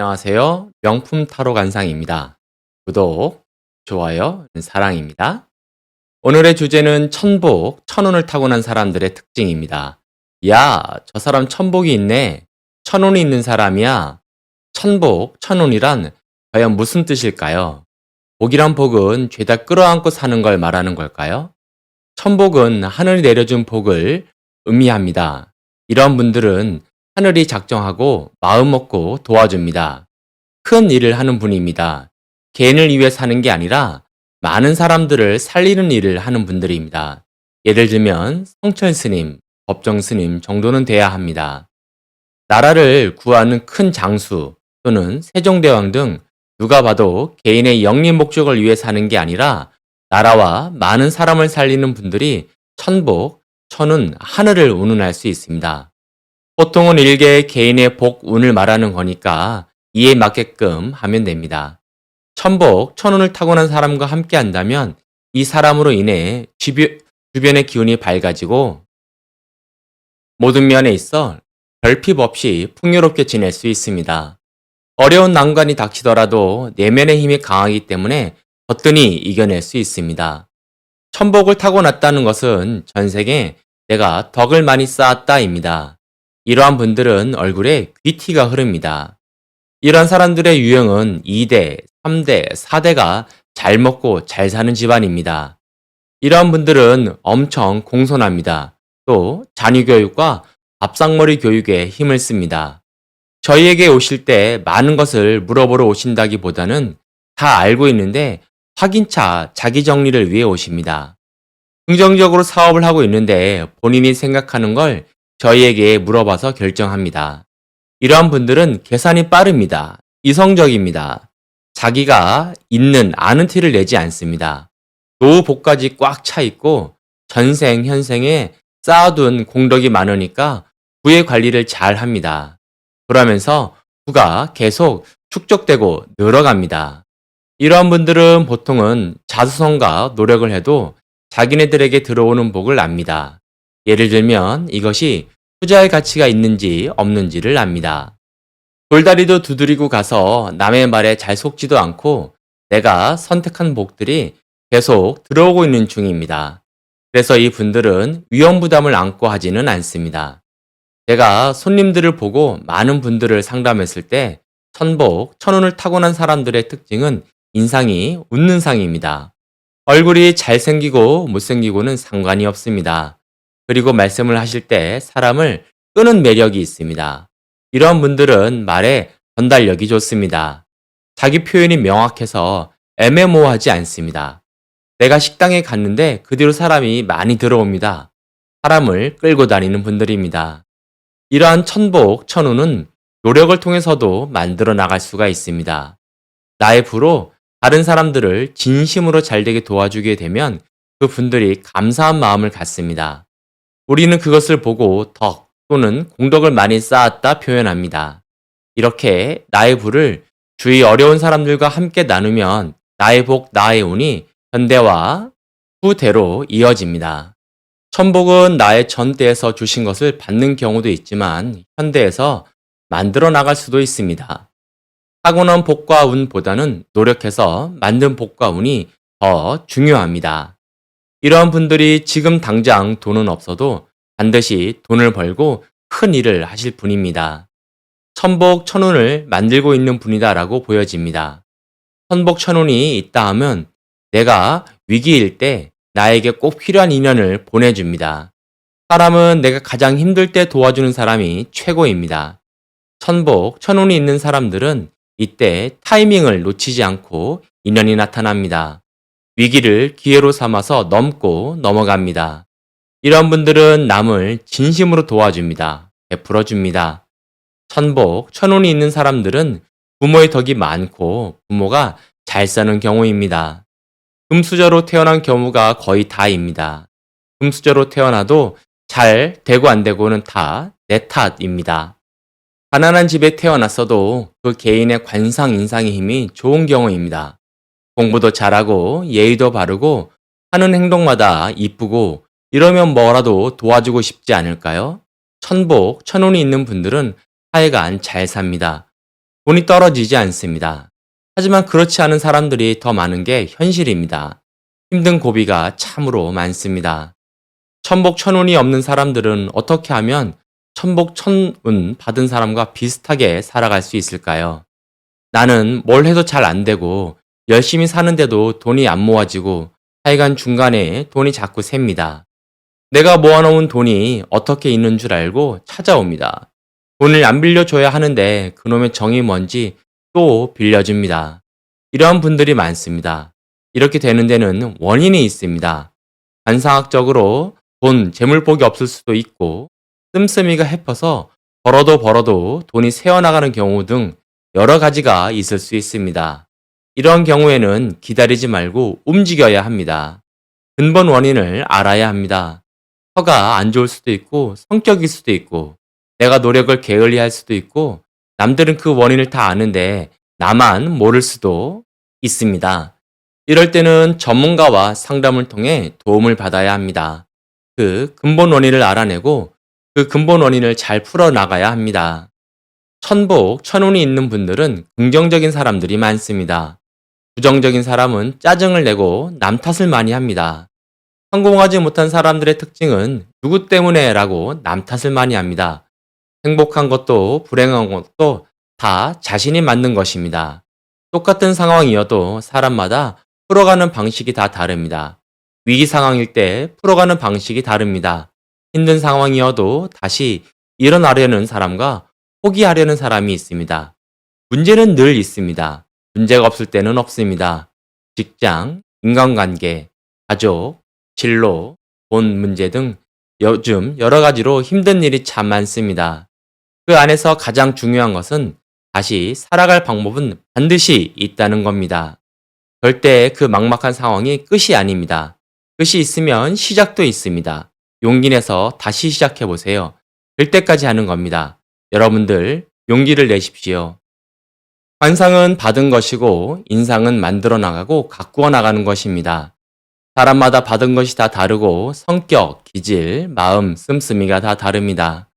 안녕하세요. 명품 타로 관상입니다. 구독, 좋아요, 사랑입니다. 오늘의 주제는 천복, 천운을 타고난 사람들의 특징입니다. 야, 저 사람 천복이 있네. 천운이 있는 사람이야. 천복, 천운이란 과연 무슨 뜻일까요? 복이란 복은 죄다 끌어안고 사는 걸 말하는 걸까요? 천복은 하늘이 내려준 복을 의미합니다. 이런 분들은 하늘이 작정하고 마음 먹고 도와줍니다. 큰 일을 하는 분입니다. 개인을 위해 사는 게 아니라 많은 사람들을 살리는 일을 하는 분들입니다. 예를 들면 성철 스님, 법정 스님 정도는 돼야 합니다. 나라를 구하는 큰 장수 또는 세종대왕 등 누가 봐도 개인의 영리 목적을 위해 사는 게 아니라 나라와 많은 사람을 살리는 분들이 천복, 천운, 하늘을 운운할 수 있습니다. 보통은 일개 개인의 복, 운을 말하는 거니까 이에 맞게끔 하면 됩니다. 천복, 천운을 타고난 사람과 함께 한다면 이 사람으로 인해 주변의 기운이 밝아지고 모든 면에 있어 결핍 없이 풍요롭게 지낼 수 있습니다. 어려운 난관이 닥치더라도 내면의 힘이 강하기 때문에 거뜬히 이겨낼 수 있습니다. 천복을 타고났다는 것은 전생에 내가 덕을 많이 쌓았다입니다. 이러한 분들은 얼굴에 귀티가 흐릅니다. 이런 사람들의 유형은 2대, 3대, 4대가 잘 먹고 잘 사는 집안입니다. 이러한 분들은 엄청 공손합니다. 또 자녀교육과 밥상머리 교육에 힘을 씁니다. 저희에게 오실 때 많은 것을 물어보러 오신다기보다는 다 알고 있는데 확인차 자기 정리를 위해 오십니다. 긍정적으로 사업을 하고 있는데 본인이 생각하는 걸 저희에게 물어봐서 결정합니다. 이러한 분들은 계산이 빠릅니다. 이성적입니다. 자기가 있는 아는 티를 내지 않습니다. 노후 복까지 꽉 차 있고 전생, 현생에 쌓아둔 공덕이 많으니까 부의 관리를 잘 합니다. 그러면서 부가 계속 축적되고 늘어갑니다. 이러한 분들은 보통은 자수성가 노력을 해도 자기네들에게 들어오는 복을 압니다. 예를 들면 이것이 투자할 가치가 있는지 없는지를 압니다. 돌다리도 두드리고 가서 남의 말에 잘 속지도 않고 내가 선택한 복들이 계속 들어오고 있는 중입니다. 그래서 이 분들은 위험부담을 안고 하지는 않습니다. 제가 손님들을 보고 많은 분들을 상담했을 때 천복, 천운을 타고난 사람들의 특징은 인상이 웃는 상입니다. 얼굴이 잘생기고 못생기고는 상관이 없습니다. 그리고 말씀을 하실 때 사람을 끄는 매력이 있습니다. 이런 분들은 말에 전달력이 좋습니다. 자기 표현이 명확해서 애매모호하지 않습니다. 내가 식당에 갔는데 그 뒤로 사람이 많이 들어옵니다. 사람을 끌고 다니는 분들입니다. 이러한 천복, 천운은 노력을 통해서도 만들어 나갈 수가 있습니다. 나의 부로 다른 사람들을 진심으로 잘되게 도와주게 되면 그 분들이 감사한 마음을 갖습니다. 우리는 그것을 보고 덕 또는 공덕을 많이 쌓았다 표현합니다. 이렇게 나의 부를 주위 어려운 사람들과 함께 나누면 나의 복, 나의 운이 현대와 후대로 이어집니다. 천복은 나의 전대에서 주신 것을 받는 경우도 있지만 현대에서 만들어 나갈 수도 있습니다. 타고난 복과 운보다는 노력해서 만든 복과 운이 더 중요합니다. 이러한 분들이 지금 당장 돈은 없어도 반드시 돈을 벌고 큰 일을 하실 분입니다. 천복, 천운을 만들고 있는 분이다라고 보여집니다. 천복, 천운이 있다 하면 내가 위기일 때 나에게 꼭 필요한 인연을 보내줍니다. 사람은 내가 가장 힘들 때 도와주는 사람이 최고입니다. 천복, 천운이 있는 사람들은 이때 타이밍을 놓치지 않고 인연이 나타납니다. 위기를 기회로 삼아서 넘고 넘어갑니다. 이런 분들은 남을 진심으로 도와줍니다. 베풀어줍니다. 천복, 천운이 있는 사람들은 부모의 덕이 많고 부모가 잘 사는 경우입니다. 금수저로 태어난 경우가 거의 다입니다. 금수저로 태어나도 잘 되고 안 되고는 다 내 탓입니다. 가난한 집에 태어났어도 그 개인의 관상 인상의 힘이 좋은 경우입니다. 공부도 잘하고 예의도 바르고 하는 행동마다 이쁘고 이러면 뭐라도 도와주고 싶지 않을까요? 천복, 천운이 있는 분들은 하여간 잘 삽니다. 돈이 떨어지지 않습니다. 하지만 그렇지 않은 사람들이 더 많은 게 현실입니다. 힘든 고비가 참으로 많습니다. 천복천운이 없는 사람들은 어떻게 하면 천복천운 받은 사람과 비슷하게 살아갈 수 있을까요? 나는 뭘 해도 잘 안 되고 열심히 사는데도 돈이 안 모아지고 하여간 중간에 돈이 자꾸 셉니다. 내가 모아놓은 돈이 어떻게 있는 줄 알고 찾아옵니다. 돈을 안 빌려줘야 하는데 그놈의 정이 뭔지 또 빌려줍니다. 이러한 분들이 많습니다. 이렇게 되는 데는 원인이 있습니다. 관상학적으로 돈, 재물복이 없을 수도 있고 씀씀이가 해퍼서 벌어도 돈이 새어나가는 경우 등 여러 가지가 있을 수 있습니다. 이런 경우에는 기다리지 말고 움직여야 합니다. 근본 원인을 알아야 합니다. 처가 안 좋을 수도 있고 성격일 수도 있고 내가 노력을 게을리할 수도 있고 남들은 그 원인을 다 아는데 나만 모를 수도 있습니다. 이럴 때는 전문가와 상담을 통해 도움을 받아야 합니다. 그 근본 원인을 알아내고 그 근본 원인을 잘 풀어나가야 합니다. 천복, 천운이 있는 분들은 긍정적인 사람들이 많습니다. 부정적인 사람은 짜증을 내고 남 탓을 많이 합니다. 성공하지 못한 사람들의 특징은 누구 때문에 라고 남 탓을 많이 합니다. 행복한 것도 불행한 것도 다 자신이 만든 것입니다. 똑같은 상황이어도 사람마다 풀어가는 방식이 다 다릅니다. 위기 상황일 때 풀어가는 방식이 다릅니다. 힘든 상황이어도 다시 일어나려는 사람과 포기하려는 사람이 있습니다. 문제는 늘 있습니다. 문제가 없을 때는 없습니다. 직장, 인간관계, 가족, 진로, 돈 문제 등 요즘 여러 가지로 힘든 일이 참 많습니다. 그 안에서 가장 중요한 것은 다시 살아갈 방법은 반드시 있다는 겁니다. 절대 그 막막한 상황이 끝이 아닙니다. 끝이 있으면 시작도 있습니다. 용기 내서 다시 시작해 보세요. 될 때까지 하는 겁니다. 여러분들 용기를 내십시오. 관상은 받은 것이고 인상은 만들어 나가고 가꾸어 나가는 것입니다. 사람마다 받은 것이 다 다르고 성격, 기질, 마음, 씀씀이가 다 다릅니다.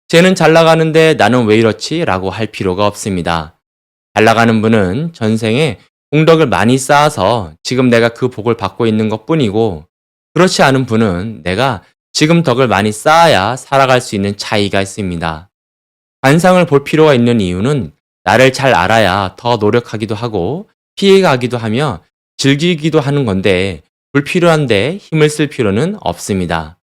쟤는 잘 나가는데 나는 왜 이렇지? 라고 할 필요가 없습니다. 잘 나가는 분은 전생에 공덕을 많이 쌓아서 지금 내가 그 복을 받고 있는 것 뿐이고 그렇지 않은 분은 내가 지금 덕을 많이 쌓아야 살아갈 수 있는 차이가 있습니다. 관상을 볼 필요가 있는 이유는 나를 잘 알아야 더 노력하기도 하고 피해가기도 하며 즐기기도 하는 건데 불필요한데 힘을 쓸 필요는 없습니다.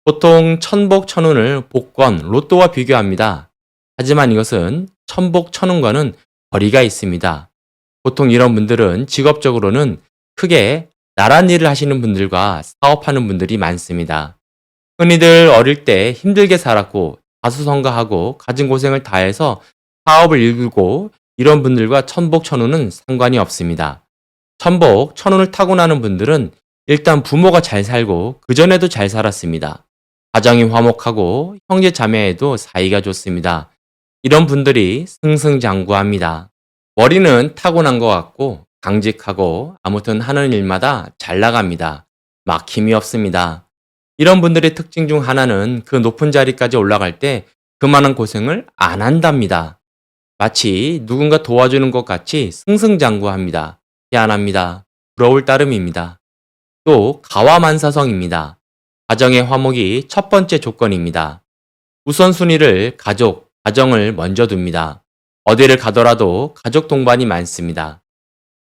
보통 천복 천운을 복권, 로또와 비교합니다. 하지만 이것은 천복 천운과는 거리가 있습니다. 보통 이런 분들은 직업적으로는 크게 나란 일을 하시는 분들과 사업하는 분들이 많습니다. 흔히들 어릴 때 힘들게 살았고 자수성가하고 가진 고생을 다해서 사업을 이끌고 이런 분들과 천복 천운은 상관이 없습니다. 천복 천운을 타고나는 분들은 일단 부모가 잘 살고 그전에도 잘 살았습니다. 가정이 화목하고 형제 자매에도 사이가 좋습니다. 이런 분들이 승승장구합니다. 머리는 타고난 것 같고 강직하고 아무튼 하는 일마다 잘 나갑니다. 막힘이 없습니다. 이런 분들의 특징 중 하나는 그 높은 자리까지 올라갈 때 그만한 고생을 안 한답니다. 마치 누군가 도와주는 것 같이 승승장구합니다. 희한합니다. 부러울 따름입니다. 또 가와만사성입니다. 가정의 화목이 첫 번째 조건입니다. 우선순위를 가족, 가정을 먼저 둡니다. 어디를 가더라도 가족 동반이 많습니다.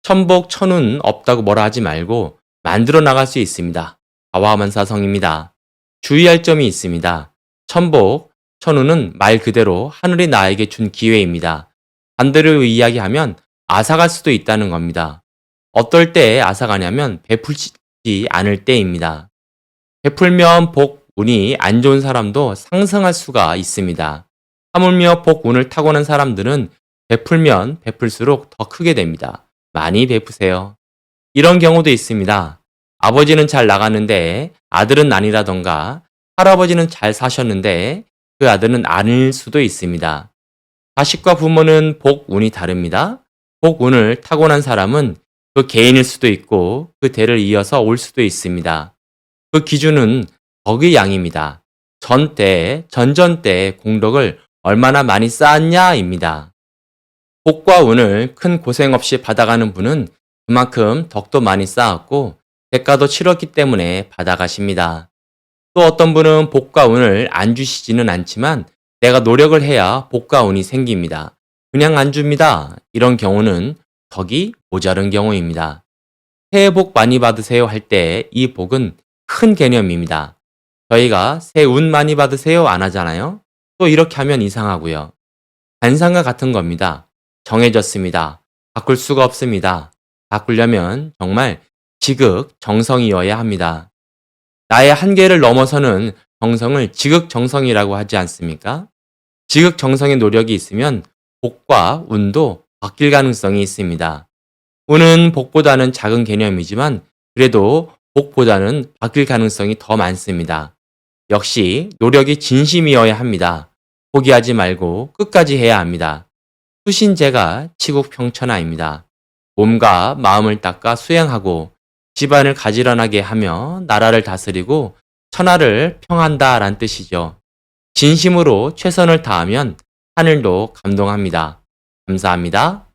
천복, 천운 없다고 뭐라 하지 말고 만들어 나갈 수 있습니다. 가와만사성입니다. 주의할 점이 있습니다. 천복, 천운은 말 그대로 하늘이 나에게 준 기회입니다. 반대로 이야기하면 앗아갈 수도 있다는 겁니다. 어떨 때 앗아가냐면 베풀지 않을 때입니다. 베풀면 복, 운이 안 좋은 사람도 상승할 수가 있습니다. 하물며 복, 운을 타고난 사람들은 베풀면 베풀수록 더 크게 됩니다. 많이 베푸세요. 이런 경우도 있습니다. 아버지는 잘 나가는데 아들은 아니라던가 할아버지는 잘 사셨는데 그 아들은 아닐 수도 있습니다. 자식과 부모는 복, 운이 다릅니다. 복, 운을 타고난 사람은 그 개인일 수도 있고 그 대를 이어서 올 수도 있습니다. 그 기준은 덕의 양입니다. 전때, 전전 때 공덕을 얼마나 많이 쌓았냐입니다. 복과 운을 큰 고생 없이 받아가는 분은 그만큼 덕도 많이 쌓았고 대가도 치렀기 때문에 받아가십니다. 또 어떤 분은 복과 운을 안 주시지는 않지만 내가 노력을 해야 복과 운이 생깁니다. 그냥 안 줍니다. 이런 경우는 덕이 모자른 경우입니다. 새해 복 많이 받으세요 할 때 이 복은 큰 개념입니다. 저희가 새해 운 많이 받으세요 안 하잖아요. 또 이렇게 하면 이상하고요. 관상과 같은 겁니다. 정해졌습니다. 바꿀 수가 없습니다. 바꾸려면 정말 지극정성이어야 합니다. 나의 한계를 넘어서는 정성을 지극정성이라고 하지 않습니까? 지극정성의 노력이 있으면 복과 운도 바뀔 가능성이 있습니다. 운은 복보다는 작은 개념이지만 그래도 복보다는 바뀔 가능성이 더 많습니다. 역시 노력이 진심이어야 합니다. 포기하지 말고 끝까지 해야 합니다. 수신제가 치국평천하입니다. 몸과 마음을 닦아 수행하고 집안을 가지런하게 하며 나라를 다스리고 천하를 평한다란 뜻이죠. 진심으로 최선을 다하면 하늘도 감동합니다. 감사합니다.